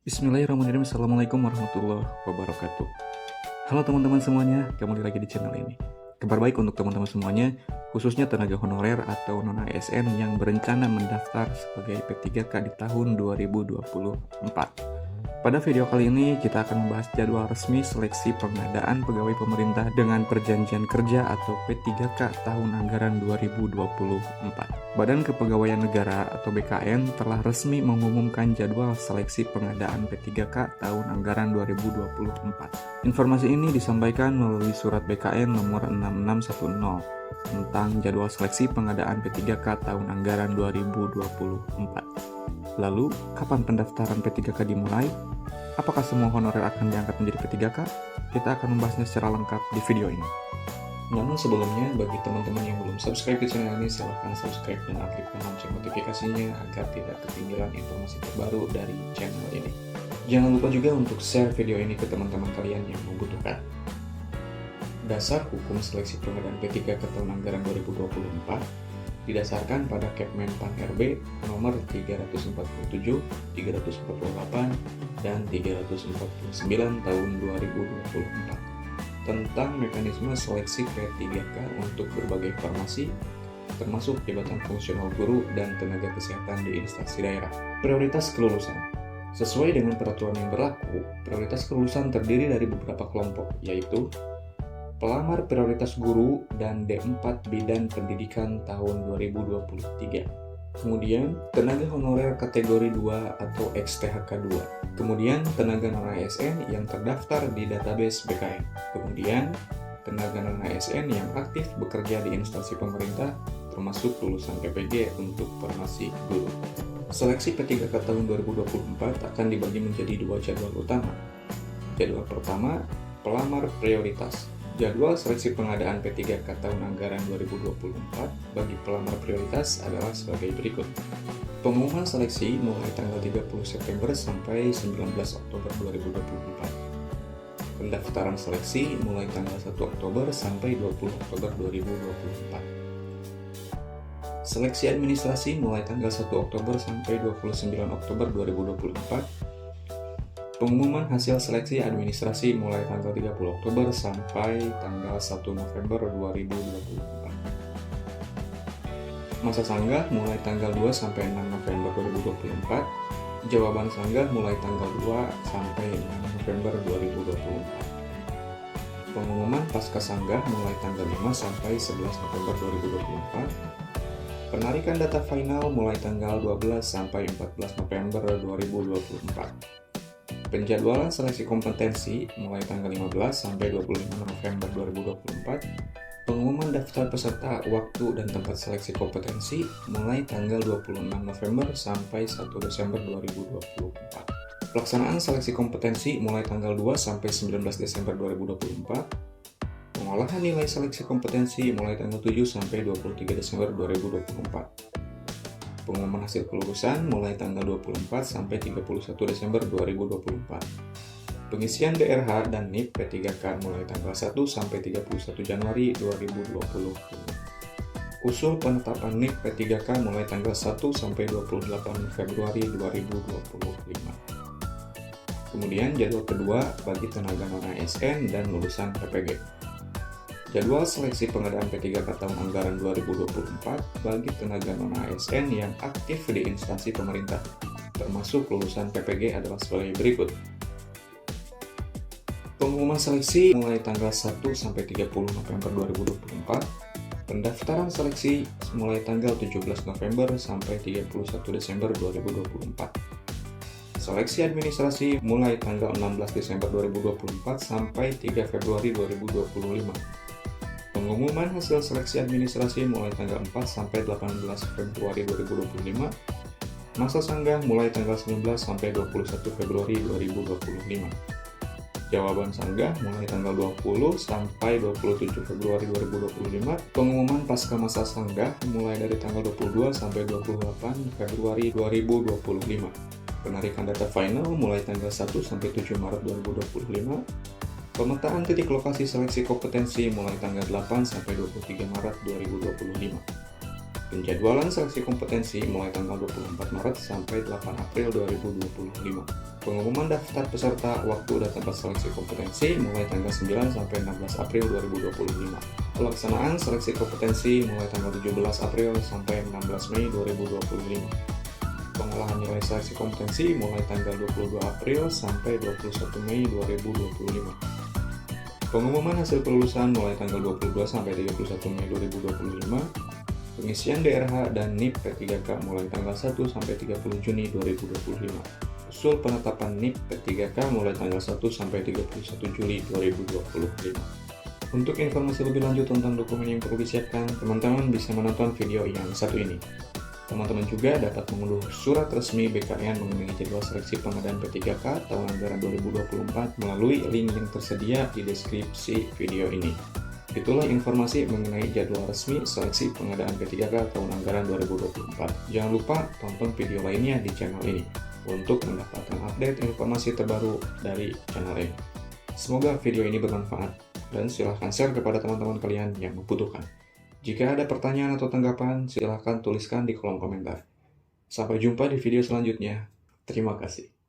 Bismillahirrahmanirrahim. Assalamualaikum warahmatullahi wabarakatuh. Halo teman-teman semuanya, kembali lagi di channel ini. Kabar baik untuk teman-teman semuanya, khususnya tenaga honorer atau non-ASN yang berencana mendaftar sebagai P3K di tahun 2024. Pada video kali ini kita akan membahas jadwal resmi seleksi pengadaan pegawai pemerintah dengan perjanjian kerja atau P3K tahun anggaran 2024. Badan Kepegawaian Negara atau BKN telah resmi mengumumkan jadwal seleksi pengadaan P3K tahun anggaran 2024. Informasi ini disampaikan melalui surat BKN nomor 6610 tentang jadwal seleksi pengadaan P3K tahun anggaran 2024. Lalu, kapan pendaftaran P3K dimulai? Apakah semua honorer akan diangkat menjadi P3K? Kita akan membahasnya secara lengkap di video ini. Namun sebelumnya, bagi teman-teman yang belum subscribe ke channel ini, silahkan subscribe dan aktifkan lonceng notifikasinya agar tidak ketinggalan informasi terbaru dari channel ini. Jangan lupa juga untuk share video ini ke teman-teman kalian yang membutuhkan. Dasar hukum seleksi pengadaan P3K tahun anggaran 2024 didasarkan pada Kepmenpan RB nomor 347, 348, dan 349 tahun 2024 tentang mekanisme seleksi P3K untuk berbagai formasi, termasuk jabatan fungsional guru dan tenaga kesehatan di instansi daerah. Prioritas kelulusan. Sesuai dengan peraturan yang berlaku, prioritas kelulusan terdiri dari beberapa kelompok, yaitu pelamar prioritas guru dan D4 Bidan Pendidikan tahun 2023. Kemudian, tenaga honorer kategori 2 atau XTHK 2. Kemudian, tenaga non-ASN yang terdaftar di database BKN. Kemudian, tenaga non-ASN yang aktif bekerja di instansi pemerintah, termasuk lulusan PPG untuk formasi guru. Seleksi P3K tahun 2024 akan dibagi menjadi dua jadwal utama. Jadwal pertama, pelamar prioritas. Jadwal seleksi pengadaan P3K tahun anggaran 2024 bagi pelamar prioritas adalah sebagai berikut. Pengumuman seleksi mulai tanggal 30 September sampai 19 Oktober 2024. Pendaftaran seleksi mulai tanggal 1 Oktober sampai 20 Oktober 2024. Seleksi administrasi mulai tanggal 1 Oktober sampai 29 Oktober 2024. Pengumuman hasil seleksi administrasi mulai tanggal 30 Oktober sampai tanggal 1 November 2024. Masa sanggah mulai tanggal 2 sampai 6 November 2024. Jawaban sanggah mulai tanggal 2 sampai 6 November 2024. Pengumuman pasca sanggah mulai tanggal 5 sampai 11 November 2024. Penarikan data final mulai tanggal 12 sampai 14 November 2024. Penjadwalan seleksi kompetensi mulai tanggal 15 sampai 25 November 2024. Pengumuman daftar peserta, waktu, dan tempat seleksi kompetensi mulai tanggal 26 November sampai 1 Desember 2024. Pelaksanaan seleksi kompetensi mulai tanggal 2 sampai 19 Desember 2024. Pengolahan nilai seleksi kompetensi mulai tanggal 7 sampai 23 Desember 2024. Pengumuman hasil kelulusan mulai tanggal 24 sampai 31 Desember 2024. Pengisian DRH dan NIP P3K mulai tanggal 1 sampai 31 Januari 2025. Usul penetapan NIP P3K mulai tanggal 1 sampai 28 Februari 2025. Kemudian jadwal kedua bagi tenaga non-ASN dan lulusan PPG. Jadwal seleksi pengadaan P3K tahun anggaran 2024 bagi tenaga non-ASN yang aktif di instansi pemerintah, termasuk lulusan PPG adalah sebagai berikut. Pengumuman seleksi mulai tanggal 1 sampai 30 November 2024. Pendaftaran seleksi mulai tanggal 17 November sampai 31 Desember 2024. Seleksi administrasi mulai tanggal 16 Desember 2024 sampai 3 Februari 2025. Pengumuman hasil seleksi administrasi mulai tanggal 4 sampai 18 Februari 2025. Masa sanggah mulai tanggal 19 sampai 21 Februari 2025. Jawaban sanggah mulai tanggal 20 sampai 27 Februari 2025. Pengumuman pasca masa sanggah mulai dari tanggal 22 sampai 28 Februari 2025. Penarikan data final mulai tanggal 1 sampai 7 Maret 2025. Pemetaan titik lokasi seleksi kompetensi mulai tanggal 8 sampai 23 Maret 2025. Penjadwalan seleksi kompetensi mulai tanggal 24 Maret sampai 8 April 2025. Pengumuman daftar peserta, waktu dan tempat seleksi kompetensi mulai tanggal 9 sampai 16 April 2025. Pelaksanaan seleksi kompetensi mulai tanggal 17 April sampai 16 Mei 2025. Pengolahan nilai seleksi kompetensi mulai tanggal 22 April sampai 21 Mei 2025. Pengumuman hasil kelulusan mulai tanggal 22 sampai 31 Mei 2025. Pengisian DRH dan NIP P3K mulai tanggal 1 sampai 30 Juni 2025. Usul penetapan NIP P3K mulai tanggal 1 sampai 31 Juli 2025. Untuk informasi lebih lanjut tentang dokumen yang perlu disiapkan, teman-teman bisa menonton video yang satu ini. Teman-teman juga dapat mengunduh surat resmi BKN mengenai jadwal seleksi pengadaan P3K tahun anggaran 2024 melalui link yang tersedia di deskripsi video ini. Itulah informasi mengenai jadwal resmi seleksi pengadaan P3K tahun anggaran 2024. Jangan lupa tonton video lainnya di channel ini untuk mendapatkan update informasi terbaru dari channel ini. Semoga video ini bermanfaat dan silahkan share kepada teman-teman kalian yang membutuhkan. Jika ada pertanyaan atau tanggapan, silahkan tuliskan di kolom komentar. Sampai jumpa di video selanjutnya. Terima kasih.